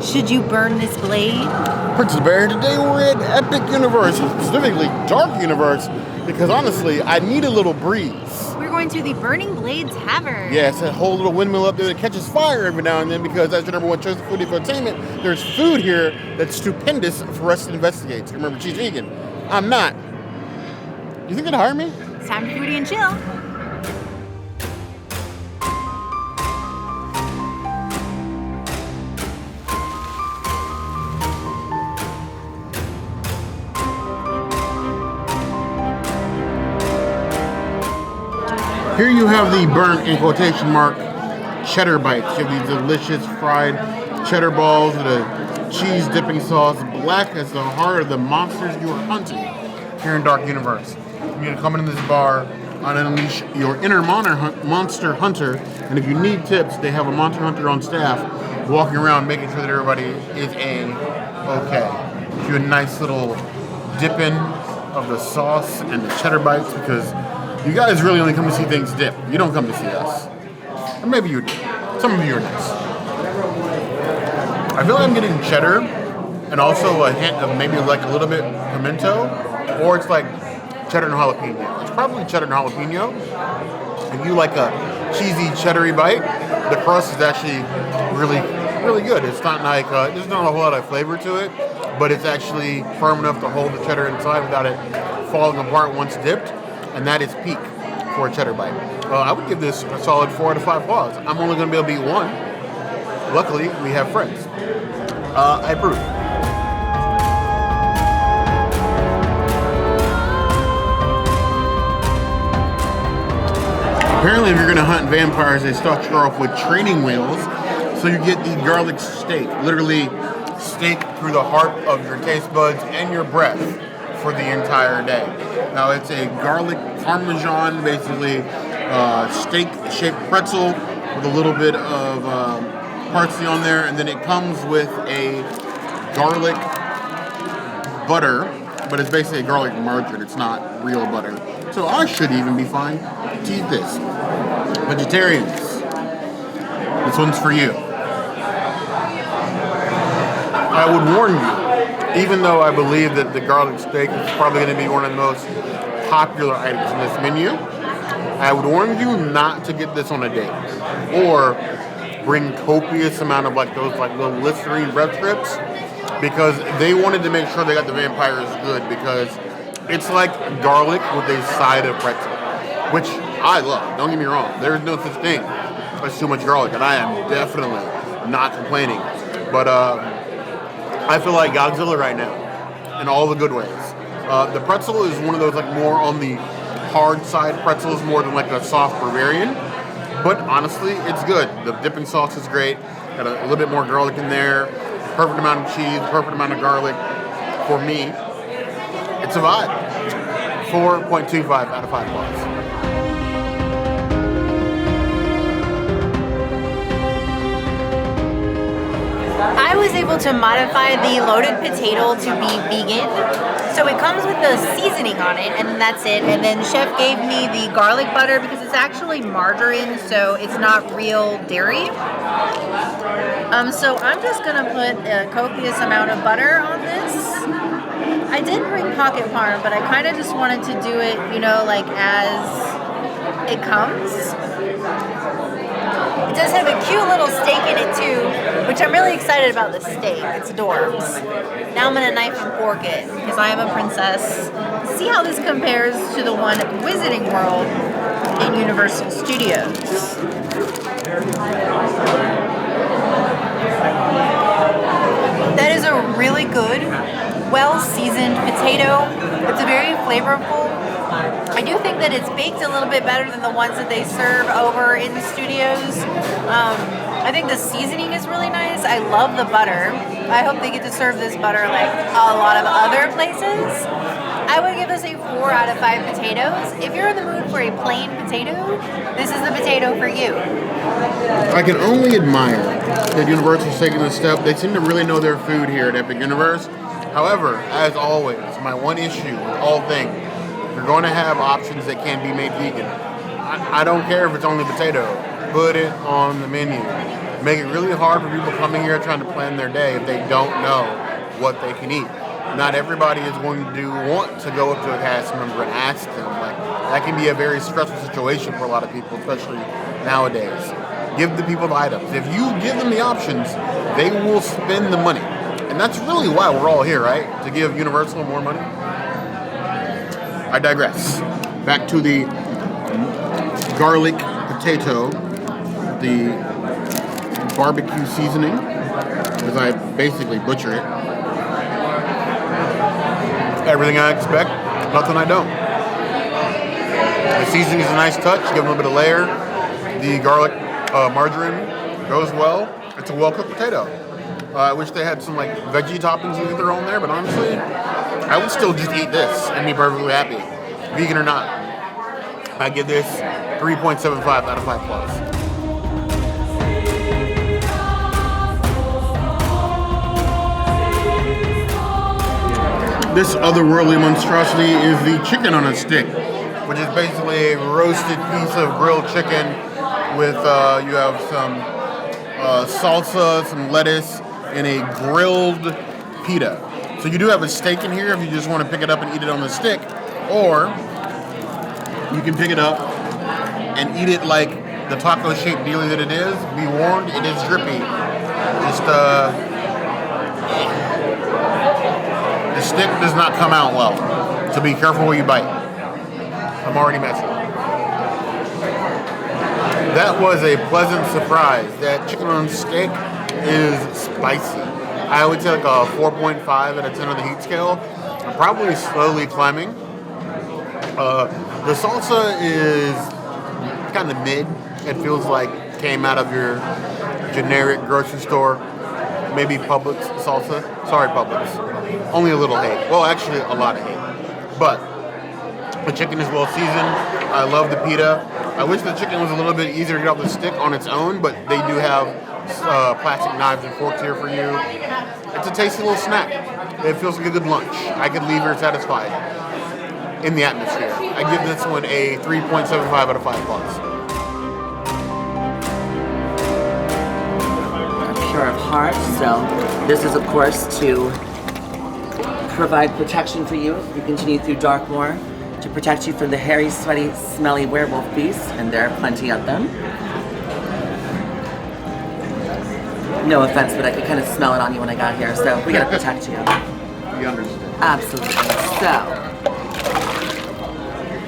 Should you burn this blade? Pretzel Bear, today we're at Epic Universe, specifically Dark Universe, because honestly, I need a little breeze. We're going to the Burning Blade Tavern. Yeah, it's a whole little windmill up there that catches fire every now and then because that's your number one choice of foodie for entertainment. There's food here that's stupendous for us to investigate. So remember, she's vegan. I'm not. You think they'd hire me? It's time to foodie and chill. Here you have the burnt, in quotation mark, cheddar bites. You have these delicious fried cheddar balls with a cheese dipping sauce, black as the heart of the monsters you are hunting here in Dark Universe. You're going to come into this bar and unleash your inner monster hunter, and if you need tips, they have a monster hunter on staff walking around making sure that everybody is okay. Do a nice little dip in of the sauce and the cheddar bites because you guys really only come to see things dip. You don't come to see us. Or maybe you do. Some of you are nice. I feel like I'm getting cheddar and also a hint of maybe like a little bit pimento, or it's like cheddar and jalapeno. It's probably cheddar and jalapeno. If you like a cheesy cheddary bite, the crust is actually really, really good. It's not like, there's not a whole lot of flavor to it, but it's actually firm enough to hold the cheddar inside without it falling apart once dipped. And that is peak for a cheddar bite. I would give this a solid 4 out of 5 claws. I'm only going to be able to eat one. Luckily, we have friends. I approve. Apparently, if you're going to hunt vampires, they start you off with training wheels. So you get the garlic steak, literally steak through the heart of your taste buds and your breath for the entire day. Now it's a garlic parmesan, basically steak-shaped pretzel with a little bit of parsley on there, and then it comes with a garlic butter, but it's basically a garlic margarine. It's not real butter. So I should even be fine to eat this. Vegetarians, this one's for you. I would warn you, even though I believe that the garlic steak is probably going to be one of the most popular items in this menu, I would warn you not to get this on a date or bring copious amount of like those like little Listerine bread strips, because they wanted to make sure they got the vampires good, because it's like garlic with a side of pretzel, which I love. Don't get me wrong. There's no such thing as too much garlic, and I am definitely not complaining. But I feel like Godzilla right now, in all the good ways. The pretzel is one of those like more on the hard side pretzels, more than like a soft Bavarian. But honestly, it's good. The dipping sauce is great. Got a little bit more garlic in there. Perfect amount of cheese, perfect amount of garlic. For me, it's a vibe. 4.25 out of 5 claws. I was able to modify the loaded potato to be vegan. So it comes with the seasoning on it, and that's it. And then Chef gave me the garlic butter because it's actually margarine, so it's not real dairy. So I'm just gonna put a copious amount of butter on this. I did bring pocket parm, but I kind of just wanted to do it, you know, like as it comes. It does have a cute little steak in it too, which I'm really excited about the steak. It's adorbs. Now I'm gonna knife and fork it because I am a princess. See how this compares to the one at Wizarding World in Universal Studios. That is a really good, well-seasoned potato. It's very flavorful. I do think that it's baked a little bit better than the ones that they serve over in the studios. I think the seasoning is really nice. I love the butter. I hope they get to serve this butter like a lot of other places. I would give this a 4 out of 5 potatoes. If you're in the mood for a plain potato, this is the potato for you. I can only admire that Universal's taking this step. They seem to really know their food here at Epic Universe. However, as always, my one issue with all things, you're going to have options that can be made vegan. I don't care if it's only potato. Put it on the menu. make it really hard for people coming here trying to plan their day if they don't know what they can eat. Not everybody is going to want to go up to a cast member and ask them. Like, that can be a very stressful situation for a lot of people, especially nowadays. Give the people the items. If you give them the options, they will spend the money. And that's really why we're all here, right? To give Universal more money. I digress. Back to the garlic potato, the barbecue seasoning, because I basically butcher it. Everything I expect, nothing I don't. The seasoning is a nice touch, give them a bit of layer. The garlic margarine goes well. It's a well-cooked potato. I wish they had some like veggie toppings you could throw on there, but honestly, I would still just eat this and be perfectly happy, vegan or not. I give this 3.75 out of 5 plus. This otherworldly monstrosity is the chicken on a stick, which is basically a roasted piece of grilled chicken with, you have some salsa, some lettuce, and a grilled pita. So you do have a steak in here if you just want to pick it up and eat it on the stick, or you can pick it up and eat it like the taco-shaped dealie that it is. Be warned, it is drippy. Just, the stick does not come out well, so be careful where you bite. I'm already messing. That was a pleasant surprise. That chicken on stick is spicy. I would say like a 4.5 out of 10 on the heat scale. I'm probably slowly climbing. The salsa is kind of mid. It feels like came out of your generic grocery store, maybe Publix salsa. Sorry, Publix. Only a little hate. Well, actually, a lot of hate. But the chicken is well seasoned. I love the pita. I wish the chicken was a little bit easier to get off the stick on its own, but they do have plastic knives and forks here for you. It's a tasty little snack. It feels like a good lunch. I could leave here satisfied in the atmosphere. I give this one a 3.75 out of 5 plus. Pure of heart. So this is, of course, to provide protection for you as you continue through Darkmoor, to protect you from the hairy, sweaty, smelly werewolf beasts, and there are plenty of them. No offense, but I could kind of smell it on you when I got here, so we gotta protect you. You understand? Absolutely. So,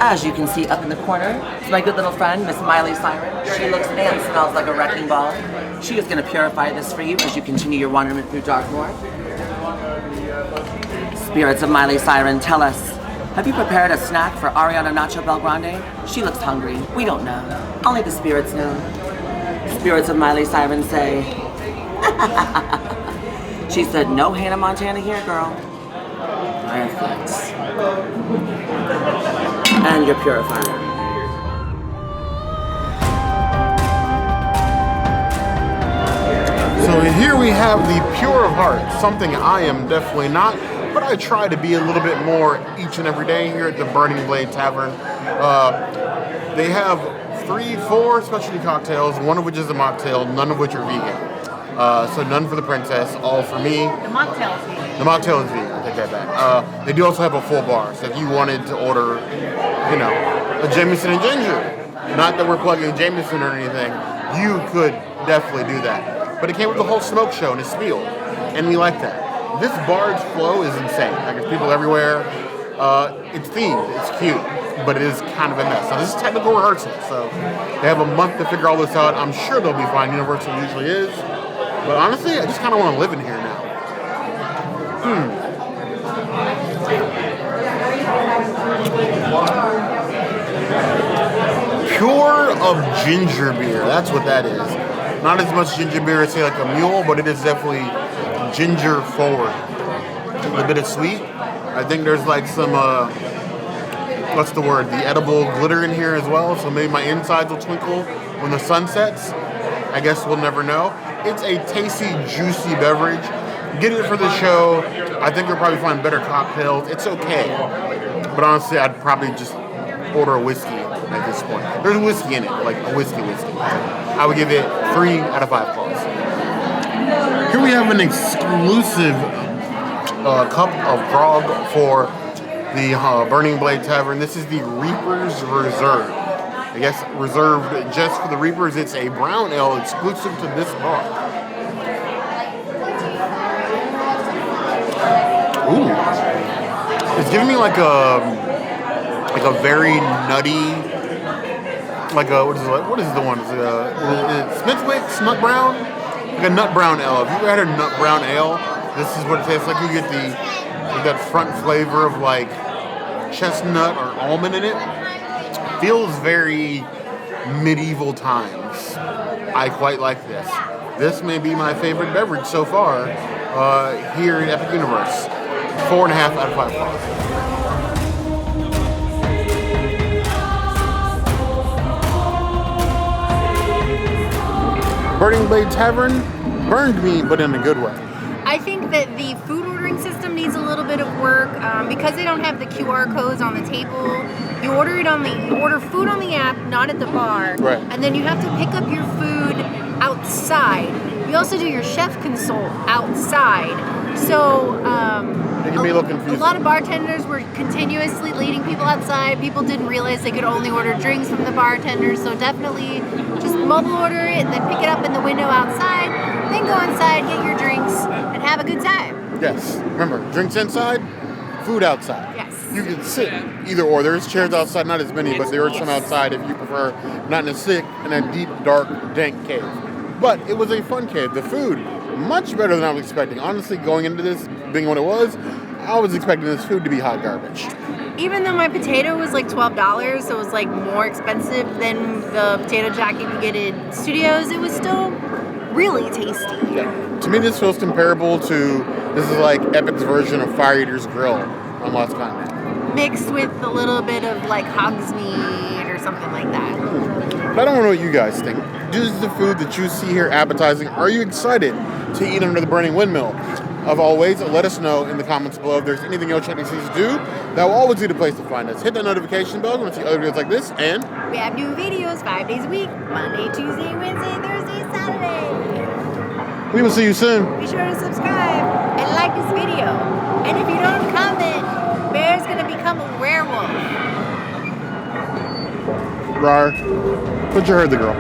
as you can see up in the corner, it's my good little friend, Miss Miley Siren. She looks and smells like a wrecking ball. She is going to purify this for you as you continue your wonderment through Darkmoor. Spirits of Miley Siren, tell us, have you prepared a snack for Ariana Nacho Belgrande? She looks hungry. We don't know. Only the spirits know. Spirits of Miley Siren say, she said, no Hannah Montana here, girl. Perfect. And your purifier. So here we have the pure of heart, something I am definitely not, but I try to be a little bit more each and every day here at the Burning Blade Tavern. They have 3-4 specialty cocktails, one of which is a mocktail, none of which are vegan. So none for the princess, all for me. The mocktail is vegan. The mocktail is vegan, I take that back. They do also have a full bar, so if you wanted to order, you know, a Jameson and ginger, not that we're plugging Jameson or anything, you could definitely do that. But it came with the whole smoke show and a spiel, and we like that. This barge flow is insane. Like, there's people everywhere. It's themed, it's cute, but it is kind of a mess. Now, this is technical rehearsal, so they have a month to figure all this out. I'm sure they'll be fine. Universal usually is. But honestly, I just kind of want to live in here now. Pure of ginger beer. That's what that is. Not as much ginger beer as, say, like a mule, but it is definitely ginger forward. A bit of sweet. I think there's like some, what's the word? The edible glitter in here as well. So maybe my insides will twinkle when the sun sets. I guess we'll never know. It's a tasty, juicy beverage. Get it for the show. I think you'll probably find better cocktails. It's okay. But honestly, I'd probably just order a whiskey at this point. There's whiskey in it, like a whiskey. I would give it 3 out of 5 plus. we have an exclusive cup of grog for the Burning Blade Tavern. This is the Reaper's Reserve. I guess reserved just for the Reapers. It's a brown ale exclusive to this bar. Ooh. It's giving me like a very nutty, like a, what is the one? Is it Smithwick's Nut Brown? Like a nut brown ale. If you've ever had a nut brown ale, this is what it tastes like. You get that front flavor of like chestnut or almond in it. Feels very medieval times. I quite like this. This may be my favorite beverage so far here in Epic Universe. 4.5 out of 5 stars. Burning Blade Tavern burned me, but in a good way. I think that the food ordering system needs a little bit of work because they don't have the QR codes on the table. You order food on the app, not at the bar, right? And then you have to pick up your food outside. You also do your chef consult outside. So it can be a little confusing. A lot of bartenders were continuously leading people outside. People didn't realize they could only order drinks from the bartenders. So definitely just mobile order it and then pick it up in the window outside. Then go inside, get your drinks, and have a good time. Yes. Remember, drinks inside, food outside. Yes. You can sit either or. There's chairs outside, not as many, but there are some outside if you prefer not in a deep, dark, dank cave. But it was a fun cave. The food, much better than I was expecting. Honestly, going into this, being what it was, I was expecting this food to be hot garbage. Even though my potato was like $12, so it was like more expensive than the potato jacket you get in studios, it was still really tasty. Yeah. To me, this feels comparable to, this is like Epic's version of Fire Eater's Grill on Lost Continent. Mixed with a little bit of like hogsmeade or something like that. But I don't know what you guys think. This is the food that you see here appetizing. Are you excited to eat under the burning windmill? Of always, let us know in the comments below if there's anything else you'd like to see us do. That will always be the place to find us. Hit that notification bell when you see other videos like this, and we have new videos 5 days a week. Monday, Tuesday, Wednesday, Thursday, Saturday. we will see you soon. Be sure to subscribe and like this video. And if you don't comment, Bear's gonna become a werewolf. Rar, but you heard the girl.